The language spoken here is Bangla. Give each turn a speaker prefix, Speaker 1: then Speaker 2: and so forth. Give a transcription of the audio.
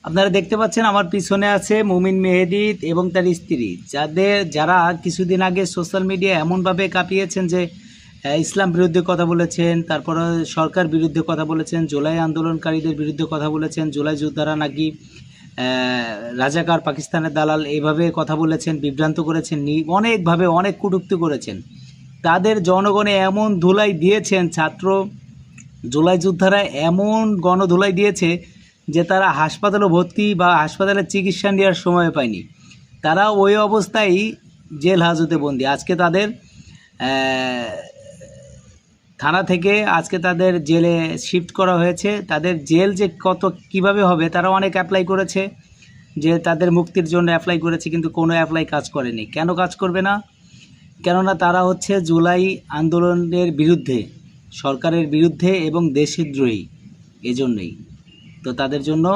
Speaker 1: আপনারা দেখতে পাচ্ছেন আমার পিছনে আছে মুমিন মেহেদী এবং তার স্ত্রী, যারা কিছুদিন আগে সোশ্যাল মিডিয়া এমনভাবে কাঁপিয়েছেন যে ইসলাম বিরুদ্ধে কথা বলেছেন, তারপরে সরকার বিরুদ্ধে কথা বলেছেন, জুলাই আন্দোলনকারীদের বিরুদ্ধে কথা বলেছেন, জুলাই যোদ্ধারা নাকি রাজাকার, পাকিস্তানের দালাল, এইভাবে কথা বলেছেন, বিভ্রান্ত করেছেন, অনেকভাবে অনেক কটূক্তি করেছেন। তাদের জনগণে এমন ধুলাই দিয়েছেন, ছাত্র জুলাই যোদ্ধারা এমন গণধুলাই দিয়েছে যে তারা হাসপাতালে ভর্তি বা হাসপাতালে চিকিৎসা নেওয়ার সময় পায়নি। তারা ওই অবস্থায় জেল হাজতে বন্দি। আজকে তাদের থানা থেকে আজকে তাদের জেলে শিফট করা হয়েছে। তাদের জেল যে কিভাবে হবে, তারা অনেক অ্যাপ্লাই করেছে, যে তাদের মুক্তির জন্য অ্যাপ্লাই করেছে, কিন্তু কোনো অ্যাপ্লাই কাজ করেনি। কেন কাজ করবে না? কেননা তারা হচ্ছে জুলাই আন্দোলনের বিরুদ্ধে, সরকারের বিরুদ্ধে এবং দেশদ্রোহী, এজন্যই। তো তাদের জন্য